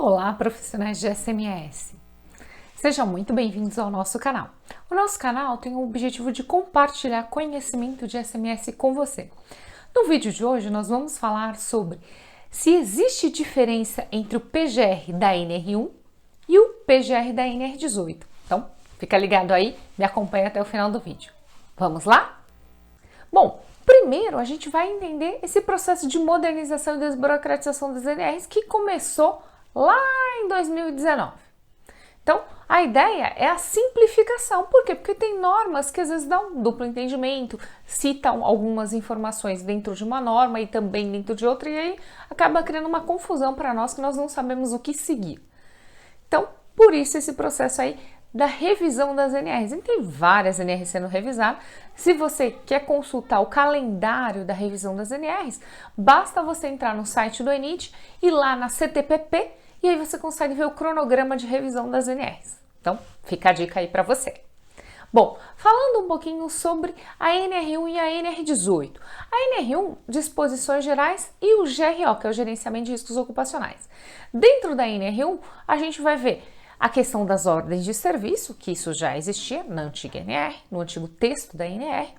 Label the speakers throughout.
Speaker 1: Olá, profissionais de SMS! Sejam muito bem-vindos ao nosso canal. O nosso canal tem o objetivo de compartilhar conhecimento de SMS com você. No vídeo de hoje, nós vamos falar sobre se existe diferença entre o PGR da NR1 e o PGR da NR18. Então, fica ligado aí, me acompanha até o final do vídeo. Vamos lá? Bom, primeiro a gente vai entender esse processo de modernização e desburocratização das NRs que começou lá em 2019. Então, a ideia é a simplificação. Por quê? Porque tem normas que às vezes dão duplo entendimento, citam algumas informações dentro de uma norma e também dentro de outra, e aí acaba criando uma confusão para nós que nós não sabemos o que seguir. Então, por isso esse processo aí da revisão das NRs. E tem várias NRs sendo revisadas. Se você quer consultar o calendário da revisão das NRs, basta você entrar no site do ENIT e lá na CTPP, e aí você consegue ver o cronograma de revisão das NRs. Então, fica a dica aí para você. Bom, falando um pouquinho sobre a NR1 e a NR18. A NR1, Disposições Gerais, e o GRO, que é o Gerenciamento de Riscos Ocupacionais. Dentro da NR1, a gente vai ver a questão das ordens de serviço, que isso já existia na antiga NR, no antigo texto da NR.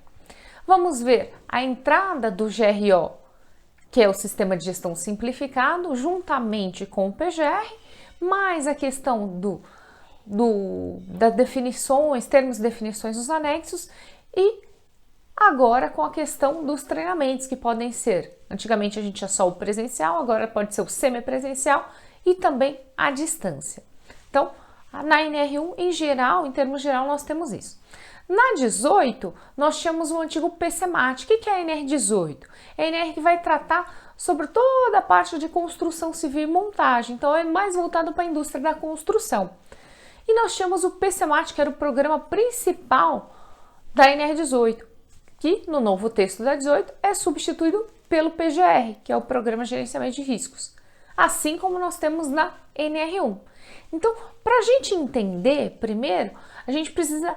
Speaker 1: Vamos ver a entrada do GRO, que é o Sistema de Gestão Simplificado, juntamente com o PGR, mais a questão das definições, termos e definições dos anexos, e agora com a questão dos treinamentos, que podem ser, antigamente a gente tinha só o presencial, agora pode ser o semipresencial e também a distância. Então, na NR1, em geral, em termos geral, nós temos isso. Na 18, nós tínhamos o antigo PCMAT. O que é a NR18? É a NR que vai tratar sobre toda a parte de construção civil e montagem. Então, é mais voltado para a indústria da construção. E nós tínhamos o PCMAT, que era o programa principal da NR18, que no novo texto da 18 é substituído pelo PGR, que é o Programa de Gerenciamento de Riscos. Assim como nós temos na NR1. Então, para a gente entender, primeiro, a gente precisa,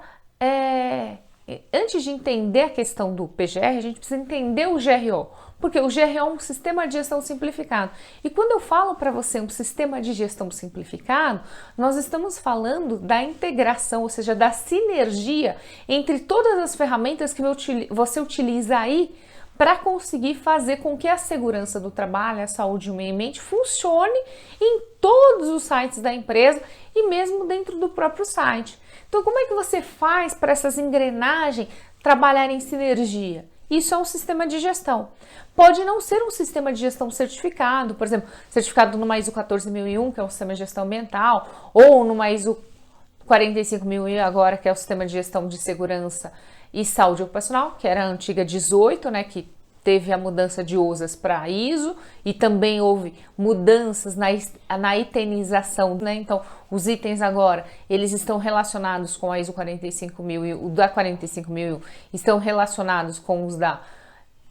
Speaker 1: antes de entender a questão do PGR, a gente precisa entender o GRO, porque o GRO é um sistema de gestão simplificado. E quando eu falo para você um sistema de gestão simplificado, nós estamos falando da integração, ou seja, da sinergia entre todas as ferramentas que você utiliza aí para conseguir fazer com que a segurança do trabalho, a saúde e o meio ambiente funcione em todos os sites da empresa e mesmo dentro do próprio site. Então, como é que você faz para essas engrenagens trabalharem em sinergia? Isso é um sistema de gestão. Pode não ser um sistema de gestão certificado, por exemplo, certificado numa ISO 14001, que é um sistema de gestão ambiental, ou numa ISO 45001 agora, que é o sistema de gestão de segurança e saúde ocupacional, que era a antiga 18, né, que teve a mudança de USAs para ISO, e também houve mudanças na itenização, né? Então, os itens agora, eles estão relacionados com a ISO 45000 e o da 45001 estão relacionados com os da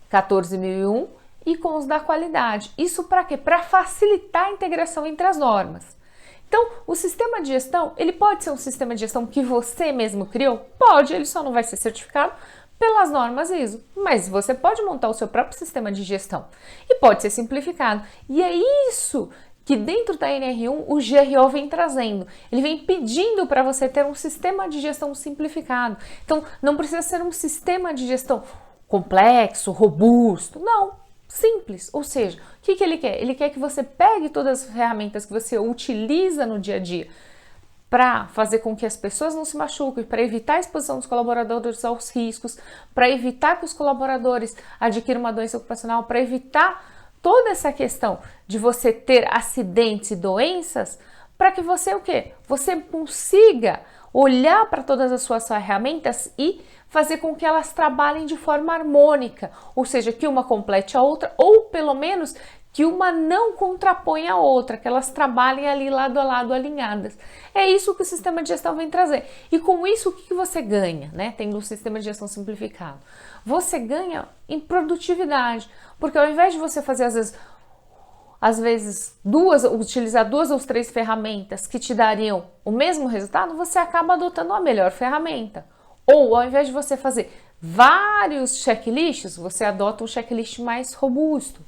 Speaker 1: 14001 e com os da qualidade. Isso para quê? Para facilitar a integração entre as normas. Então, o sistema de gestão, ele pode ser um sistema de gestão que você mesmo criou? Pode, ele só não vai ser certificado pelas normas ISO, mas você pode montar o seu próprio sistema de gestão e pode ser simplificado. E é isso que dentro da NR1 o GRO vem trazendo. Ele vem pedindo para você ter um sistema de gestão simplificado. Então, não precisa ser um sistema de gestão complexo, robusto, não. Simples, ou seja, o que ele quer? Ele quer que você pegue todas as ferramentas que você utiliza no dia a dia para fazer com que as pessoas não se machuquem, para evitar a exposição dos colaboradores aos riscos, para evitar que os colaboradores adquiram uma doença ocupacional, para evitar toda essa questão de você ter acidentes e doenças, para que você o quê? Você consiga olhar para todas as suas ferramentas e fazer com que elas trabalhem de forma harmônica, ou seja, que uma complete a outra, ou pelo menos que uma não contraponha a outra, que elas trabalhem ali lado a lado alinhadas. É isso que o sistema de gestão vem trazer. E com isso, o que você ganha, né? Tendo um sistema de gestão simplificado? Você ganha em produtividade, porque ao invés de você fazer às vezes utilizar 2 ou 3 ferramentas que te dariam o mesmo resultado, você acaba adotando a melhor ferramenta. Ou ao invés de você fazer vários checklists, você adota um checklist mais robusto.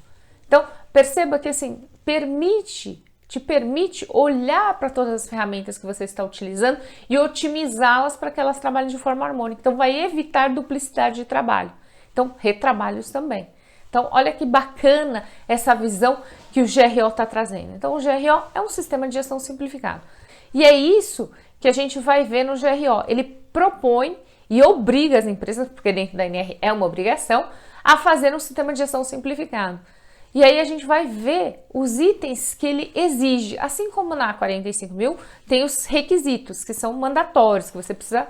Speaker 1: Então, perceba que assim, permite te permite olhar para todas as ferramentas que você está utilizando e otimizá-las para que elas trabalhem de forma harmônica. Então, vai evitar duplicidade de trabalho. Então, retrabalhos também. Então, olha que bacana essa visão que o GRO está trazendo. Então, o GRO é um sistema de gestão simplificado. E é isso que a gente vai ver no GRO. Ele propõe e obriga as empresas, porque dentro da NR é uma obrigação, a fazer um sistema de gestão simplificado. E aí a gente vai ver os itens que ele exige. Assim como na 45.000 tem os requisitos, que são mandatórios, que você precisa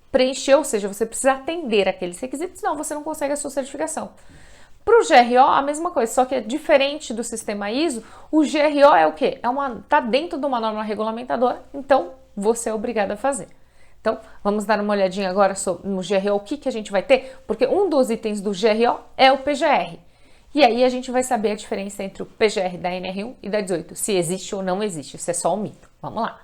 Speaker 1: preencher, ou seja, você precisa atender aqueles requisitos, senão você não consegue a sua certificação. Para o GRO, a mesma coisa, só que é diferente do sistema ISO. O GRO é o quê? Tá dentro de uma norma regulamentadora, então você é obrigado a fazer. Então, vamos dar uma olhadinha agora no GRO, o que a gente vai ter, porque um dos itens do GRO é o PGR. E aí a gente vai saber a diferença entre o PGR da NR1 e da 18, se existe ou não existe, isso é só um mito. Vamos lá.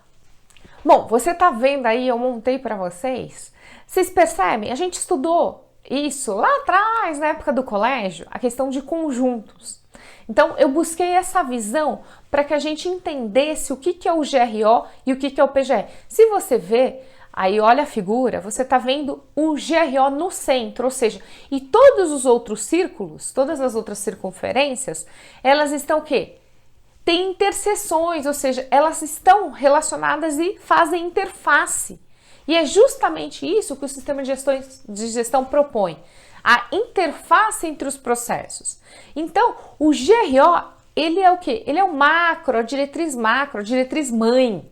Speaker 1: Bom, você tá vendo aí, eu montei para vocês. Vocês percebem? A gente estudou isso lá atrás, na época do colégio, a questão de conjuntos. Então, eu busquei essa visão para que a gente entendesse o que é o GRO e o que é o PGR. Se você vê, aí olha a figura, você está vendo o GRO no centro, ou seja, e todos os outros círculos, todas as outras circunferências, elas estão o quê? Tem interseções, ou seja, elas estão relacionadas e fazem interface. E é justamente isso que o sistema de gestão propõe, a interface entre os processos. Então, o GRO, ele é o quê? Ele é o macro, a diretriz mãe.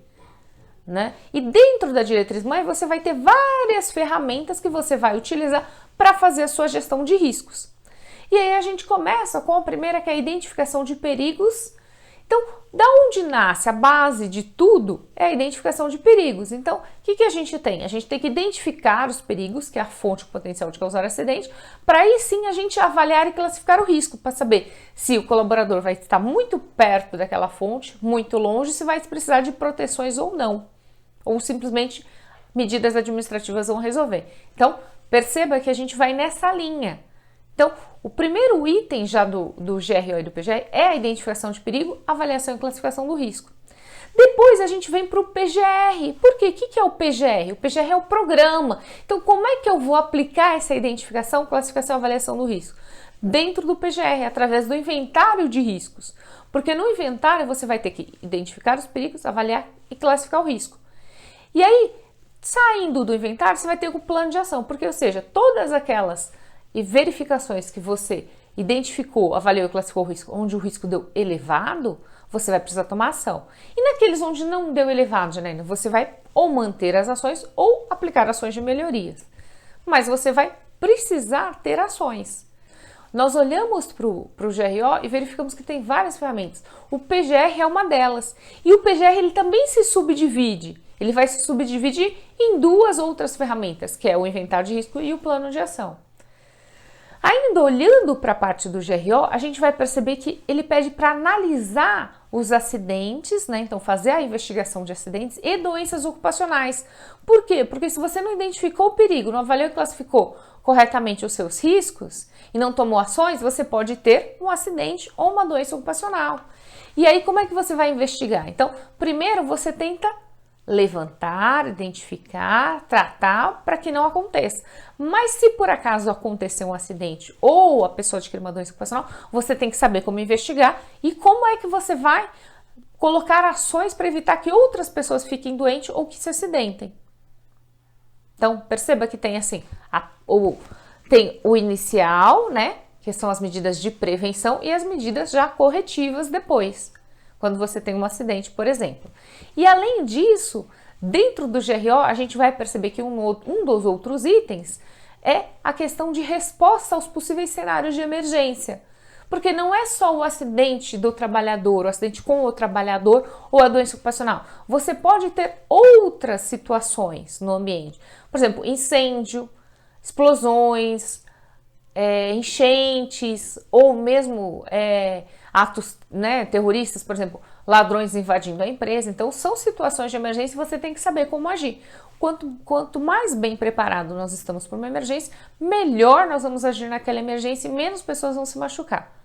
Speaker 1: Né? E dentro da diretriz mãe você vai ter várias ferramentas que você vai utilizar para fazer a sua gestão de riscos. E aí a gente começa com a primeira, que é a identificação de perigos. Então, da onde nasce a base de tudo é a identificação de perigos. Então, o que a gente tem? A gente tem que identificar os perigos, que é a fonte potencial de causar acidente, para aí sim a gente avaliar e classificar o risco, para saber se o colaborador vai estar muito perto daquela fonte, muito longe, se vai precisar de proteções ou não. Ou simplesmente medidas administrativas vão resolver. Então, perceba que a gente vai nessa linha. Então, o primeiro item já do GRO e do PGR é a identificação de perigo, avaliação e classificação do risco. Depois a gente vem para o PGR. Por quê? O que é o PGR? O PGR é o programa. Então, como é que eu vou aplicar essa identificação, classificação e avaliação do risco? Dentro do PGR, através do inventário de riscos. Porque no inventário você vai ter que identificar os perigos, avaliar e classificar o risco. E aí, saindo do inventário, você vai ter o plano de ação. Porque, ou seja, todas aquelas verificações que você identificou, avaliou e classificou o risco, onde o risco deu elevado, você vai precisar tomar ação. E naqueles onde não deu elevado, Janaína, você vai ou manter as ações ou aplicar ações de melhorias. Mas você vai precisar ter ações. Nós olhamos para o GRO e verificamos que tem várias ferramentas. O PGR é uma delas. E o PGR ele também se subdivide. Ele vai se subdividir em duas outras ferramentas, que é o inventário de risco e o plano de ação. Ainda olhando para a parte do GRO, a gente vai perceber que ele pede para analisar os acidentes, né? Então fazer a investigação de acidentes e doenças ocupacionais. Por quê? Porque se você não identificou o perigo, não avaliou e classificou corretamente os seus riscos e não tomou ações, você pode ter um acidente ou uma doença ocupacional. E aí como é que você vai investigar? Então, primeiro você tenta levantar, identificar, tratar para que não aconteça. Mas se por acaso acontecer um acidente ou a pessoa adquirir uma doença ocupacional, você tem que saber como investigar e como é que você vai colocar ações para evitar que outras pessoas fiquem doentes ou que se acidentem. Então, perceba que tem assim, tem o inicial, né, que são as medidas de prevenção e as medidas já corretivas depois, quando você tem um acidente, por exemplo. E além disso, dentro do GRO, a gente vai perceber que um dos outros itens é a questão de resposta aos possíveis cenários de emergência. Porque não é só o acidente do trabalhador, o acidente com o trabalhador ou a doença ocupacional. Você pode ter outras situações no ambiente. Por exemplo, incêndio, explosões, enchentes ou mesmo atos, né, terroristas, por exemplo, ladrões invadindo a empresa. Então, são situações de emergência e você tem que saber como agir. Quanto mais bem preparado nós estamos para uma emergência, melhor nós vamos agir naquela emergência e menos pessoas vão se machucar.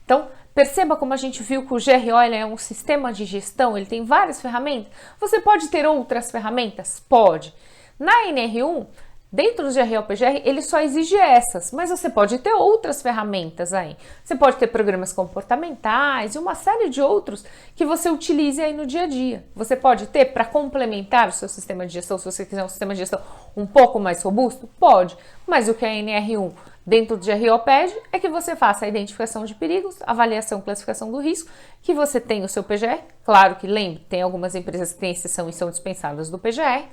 Speaker 1: Então, perceba como a gente viu que o GRO ele é um sistema de gestão, ele tem várias ferramentas. Você pode ter outras ferramentas? Pode. Na NR1, dentro do GRO-PGR, ele só exige essas, mas você pode ter outras ferramentas aí. Você pode ter programas comportamentais e uma série de outros que você utilize aí no dia a dia. Você pode ter para complementar o seu sistema de gestão, se você quiser um sistema de gestão um pouco mais robusto, pode. Mas o que a NR1 dentro do GRO pede é que você faça a identificação de perigos, avaliação e classificação do risco, que você tenha o seu PGR. Claro que, lembre, tem algumas empresas que têm exceção e são dispensadas do PGR.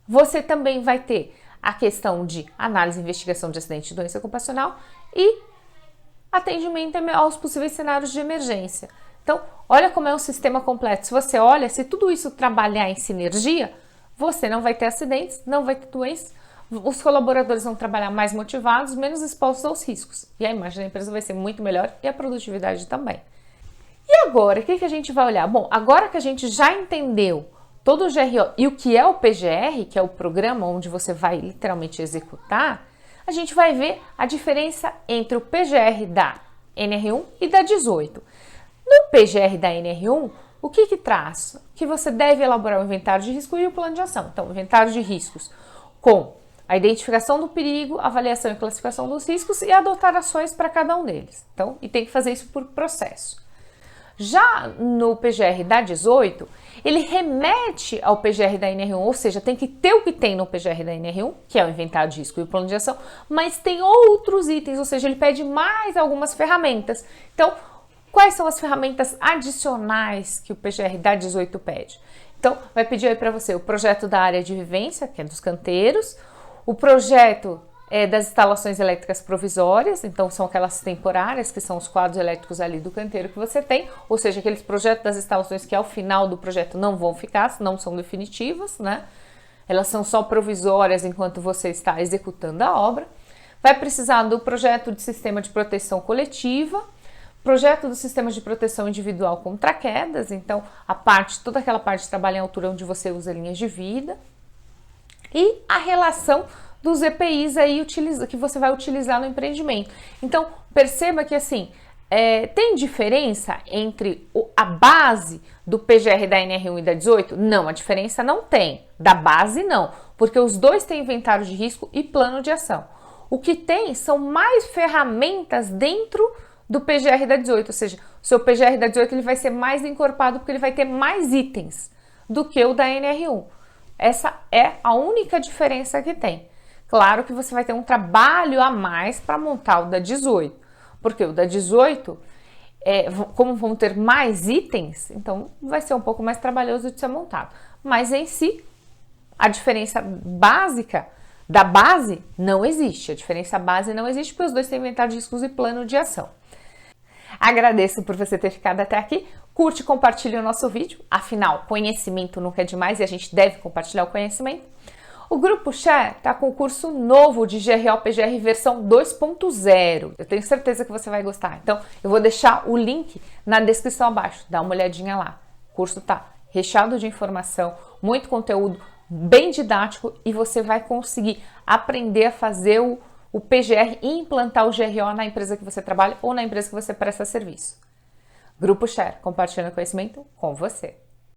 Speaker 1: Você também vai ter a questão de análise e investigação de acidente de doença ocupacional e atendimento aos possíveis cenários de emergência. Então, olha como é um sistema completo. Se você olha, se tudo isso trabalhar em sinergia, você não vai ter acidentes, não vai ter doenças, os colaboradores vão trabalhar mais motivados, menos expostos aos riscos. E a imagem da empresa vai ser muito melhor e a produtividade também. E agora, o que a gente vai olhar? Bom, agora que a gente já entendeu todo o GRO e o que é o PGR, que é o programa onde você vai literalmente executar, a gente vai ver a diferença entre o PGR da NR1 e da 18. No PGR da NR1, o que traz? Que você deve elaborar o inventário de risco e o plano de ação. Então, o inventário de riscos com a identificação do perigo, avaliação e classificação dos riscos e adotar ações para cada um deles. Então, e tem que fazer isso por processo. Já no PGR da 18, ele remete ao PGR da NR1, ou seja, tem que ter o que tem no PGR da NR1, que é o inventário de risco e o plano de ação, mas tem outros itens, ou seja, ele pede mais algumas ferramentas. Então, quais são as ferramentas adicionais que o PGR da 18 pede? Então, vai pedir aí para você o projeto da área de vivência, que é dos canteiros, o projeto das instalações elétricas provisórias, então são aquelas temporárias, que são os quadros elétricos ali do canteiro que você tem, ou seja, aqueles projetos das instalações que ao final do projeto não vão ficar, não são definitivas, né? Elas são só provisórias enquanto você está executando a obra. Vai precisar do projeto de sistema de proteção coletiva, projeto do sistema de proteção individual contra quedas, então toda aquela parte de trabalho em altura onde você usa linhas de vida, e a relação dos EPIs aí que você vai utilizar no empreendimento. Então, perceba que assim, tem diferença entre a base do PGR da NR1 e da 18? Não, a diferença não tem. Da base, não, porque os dois têm inventário de risco e plano de ação. O que tem são mais ferramentas dentro do PGR da 18, ou seja, o seu PGR da 18 ele vai ser mais encorpado porque ele vai ter mais itens do que o da NR1. Essa é a única diferença que tem. Claro que você vai ter um trabalho a mais para montar o da 18, porque o da 18, como vão ter mais itens, então vai ser um pouco mais trabalhoso de ser montado. Mas em si, a diferença básica da base não existe. A diferença base não existe porque os dois têm inventário de riscos e plano de ação. Agradeço por você ter ficado até aqui. Curte e compartilhe o nosso vídeo. Afinal, conhecimento nunca é demais e a gente deve compartilhar o conhecimento. O Grupo Share está com o curso novo de GRO-PGR versão 2.0. Eu tenho certeza que você vai gostar. Então, eu vou deixar o link na descrição abaixo. Dá uma olhadinha lá. O curso está recheado de informação, muito conteúdo, bem didático e você vai conseguir aprender a fazer o PGR e implantar o GRO na empresa que você trabalha ou na empresa que você presta serviço. Grupo Share, compartilhando conhecimento com você.